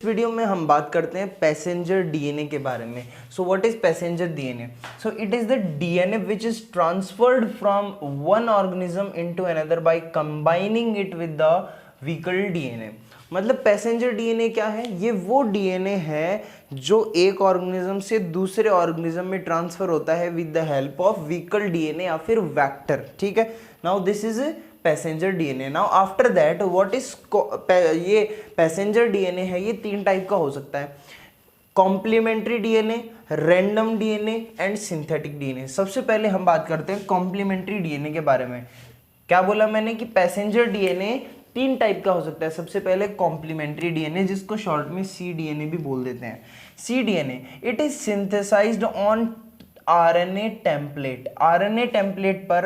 Video में हम बात करते हैं पैसेंजर डीएनए के बारे में। So what is passenger DNA? So it is the DNA which is transferred from one organism into another by combining it with the vehicle DNA. मतलब passenger DNA क्या है? ये वो डीएनए है जो एक ऑर्गेनिज्म से दूसरे ऑर्गेनिज्म में ट्रांसफर होता है with the help of vehicle DNA या फिर वेक्टर। ठीक है, now this is passenger DNA. Now after that what is ये पैसेंजर डीएनए है, ये तीन टाइप का हो सकता है, complementary DNA, random DNA and synthetic DNA. सबसे पहले हम बात करते हैं कॉम्प्लीमेंट्री डीएनए के बारे में। क्या बोला मैंने कि पैसेंजर डीएनए तीन टाइप का हो सकता है। सबसे पहले कॉम्प्लीमेंट्री डीएनए, जिसको शॉर्ट में सी डीएनए भी बोल देते हैं। C DNA it is synthesized on RNA template. RNA template पर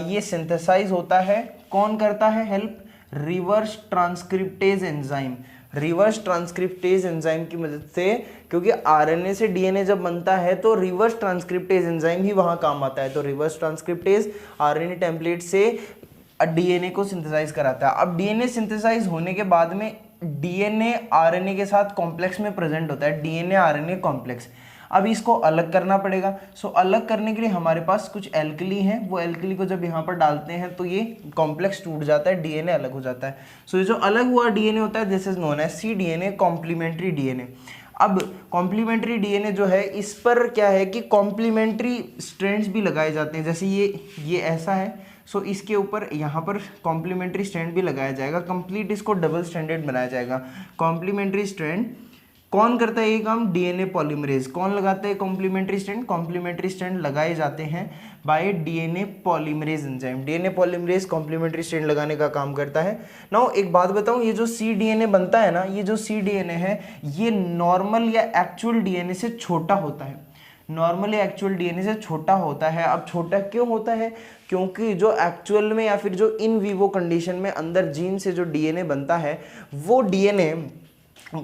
ये सिंथेसाइज होता है। कौन करता है help? Reverse transcriptase enzyme. Reverse transcriptase enzyme की मदद से, क्योंकि आरएनए से डीएनए जब बनता है तो रिवर्स ट्रांसक्रिप्टेज एंजाइम ही वहां काम आता है। तो रिवर्स ट्रांसक्रिप्टेज आरएनए टेम्पलेट से डीएनए को सिंथेसाइज कराता है। अब डीएनए सिंथेसाइज होने के बाद में डीएनए आरएनए के साथ कॉम्प्लेक्स में प्रेजेंट होता है, डीएनए आरएनए कॉम्प्लेक्स। अब इसको अलग करना पड़ेगा। सो अलग करने के लिए हमारे पास कुछ एल्कली हैं, वो एल्कली को जब यहाँ पर डालते हैं तो ये कॉम्प्लेक्स टूट जाता है, डीएनए अलग हो जाता है। सो ये जो अलग हुआ डीएनए होता है this is known as C DNA, complementary DNA. अब कॉम्प्लीमेंट्री डीएनए जो है, इस पर क्या है कि कॉम्प्लीमेंट्री स्ट्रैंड्स भी लगाए जाते हैं। जैसे ये ऐसा है, सो इसके ऊपर यहाँ पर कॉम्प्लीमेंट्री स्ट्रैंड भी लगाया जाएगा। कंप्लीट इसको डबल स्ट्रैंडेड बनाया जाएगा। कॉम्प्लीमेंट्री स्ट्रैंड कौन करता है ये काम? DNA polymerase. कौन लगाता है कॉम्प्लीमेंट्री स्ट्रैंड? कॉम्प्लीमेंट्री स्ट्रैंड लगाए जाते हैं by DNA polymerase enzyme. DNA polymerase complementary strand लगाने का काम करता है। नाउ एक बात बताऊं, ये जो सी डीएनए बनता है ना, ये जो सी डीएनए है ये नॉर्मल या एक्चुअल डीएनए से छोटा होता है। नॉर्मल या एक्चुअल डीएनए से छोटा होता है। अब छोटा क्यों होता है? क्योंकि जो एक्चुअल में या फिर जो इन विवो कंडीशन में अंदर जीन से जो डीएनए बनता है, वो डीएनए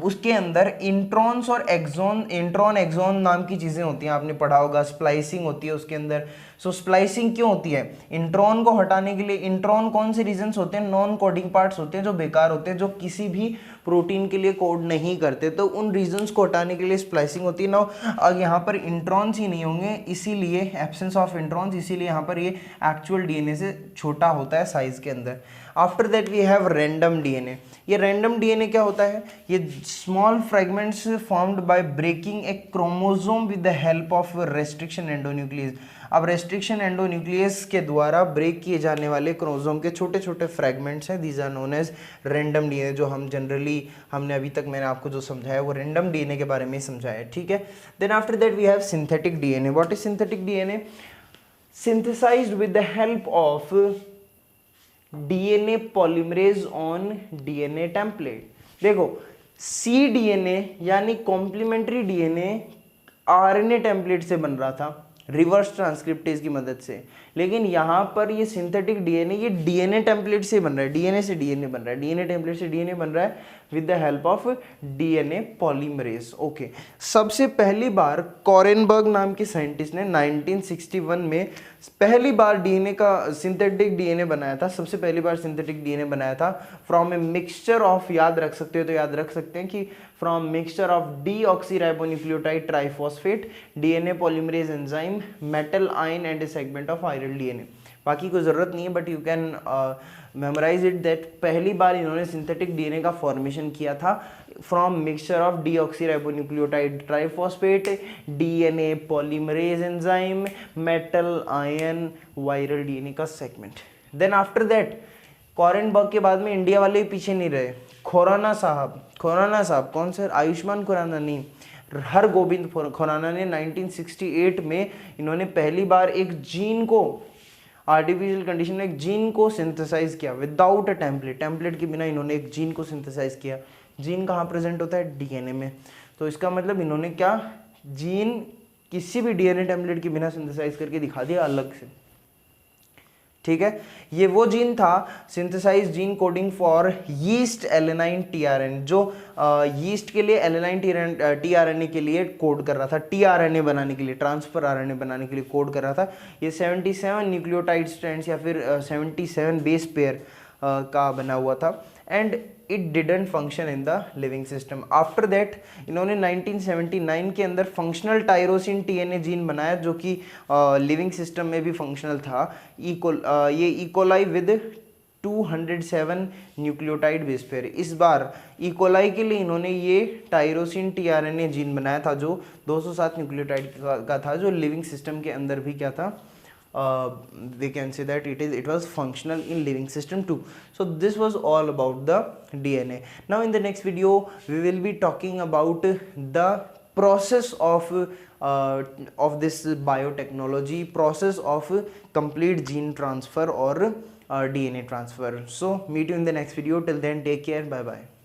उसके अंदर इंट्रॉन्स और एक्सॉन, इंट्रॉन एक्सॉन नाम की चीज़ें होती हैं, आपने पढ़ा होगा। स्प्लाइसिंग होती है उसके अंदर। सो स्प्लाइसिंग क्यों होती है? इंट्रॉन को हटाने के लिए। इंट्रॉन कौन से रीजन्स होते हैं? नॉन कोडिंग पार्ट्स होते हैं जो बेकार होते हैं, जो किसी भी प्रोटीन के लिए कोड नहीं करते, तो उन रीजन्स को हटाने के लिए स्प्लाइसिंग होती है। ना यहाँ पर इंट्रॉन्स ही नहीं होंगे, इसीलिए एब्सेंस ऑफ इंट्रॉन्स, इसीलिए यहाँ पर ये एक्चुअल डीएनए से छोटा होता है साइज के अंदर। After that we have random DNA. ये रैंडम डीएनए क्या होता है? ये small fragments formed by breaking a chromosome with the help of restriction endonuclease. अब रेस्ट्रिक्शन एंडोन्यूक्लियस के द्वारा ब्रेक किए जाने वाले क्रोमोसोम के छोटे छोटे फ्रेगमेंट्स हैं, these are known as random DNA. जो हम जनरली, हमने अभी तक मैंने आपको जो समझाया वो रैंडम डीएनए के बारे में समझाया है। ठीक है, then after that we have synthetic DNA. What is synthetic DNA? Synthesized with the help of DNA polymerase on DNA template. देखो, सी डीएनए यानी कॉम्प्लीमेंट्री डीएनए आरएनए टेम्पलेट से बन रहा था रिवर्स ट्रांसक्रिप्टेज की मदद से, लेकिन यहाँ पर ये सिंथेटिक डीएनए ये डीएनए टेम्पलेट से बन रहा है, डीएनए से डीएनए बन रहा है, डीएनए टेम्पलेट से डीएनए बन रहा है with the help of DNA polymerase. Okay, सबसे पहली बार कॉरेनबर्ग नाम के साइंटिस्ट ने 1961 में पहली बार डीएनए का सिंथेटिक डीएनए बनाया था। सबसे पहली बार सिंथेटिक डीएनए बनाया था फ्रॉम ए मिक्सचर ऑफ, याद रख सकते हो तो याद रख सकते हैं कि from mixture of deoxyribonucleotide triphosphate, DNA polymerase enzyme, metal ion and a segment of iron DNA. बाकी कोई ज़रूरत नहीं है, but you can memorise it that पहली बार इन्होंने सिंथेटिक डीएनए का फॉर्मेशन किया था from mixture of deoxyribonucleotide triphosphate, DNA polymerase enzyme, metal ion, viral DNA का segment. Then after that Kornberg के बाद में इंडिया वाले पीछे नहीं रहे। खुराना साहब कौन सर? आयुष्मान खुराना नहीं, हरगोविंद खुराना ने 1968 में इन्होंने पहली बार एक जीन को आर्टिफिशियल कंडीशन में एक जीन को सिंथेसाइज किया विदाउट अ टेम्पलेट। टेम्पलेट के बिना इन्होंने एक जीन को सिंथेसाइज किया। जीन कहाँ प्रेजेंट होता है? डीएनए में। तो इसका मतलब इन्होंने क्या, जीन किसी भी डीएनए टेम्पलेट के बिना सिंथेसाइज करके दिखा दिया अलग से। ठीक है, ये वो जीन था synthesize gene coding for yeast alanine tRNA, जो यीस्ट के लिए एलेनाइन टीआरएनए के लिए कोड कर रहा था, टीआरएनए बनाने के लिए, ट्रांसफर आरएनए बनाने के लिए कोड कर रहा था। ये 77 न्यूक्लियोटाइड स्ट्रैंड्स या फिर 77 बेस पेयर का बना हुआ था। And it didn't function in the living system. After that इन्होंने 1979 के अंदर फंक्शनल टायरोसिन टीएनए जीन बनाया जो कि लिविंग सिस्टम में भी फंक्शनल था। ये E coli with 207 nucleotide base pair. इस बार इकोलाई के लिए इन्होंने ये टायरोसिन टीआरएनए जीन बनाया था जो 207 न्यूक्लियोटाइड का था, जो लिविंग सिस्टम के अंदर भी क्या था, we can say that it was functional in living system too. So this was all about the DNA. Now in the next video we will be talking about the process of this biotechnology, process of complete gene transfer or DNA transfer. So meet you in the next video. Till then, take care. Bye bye.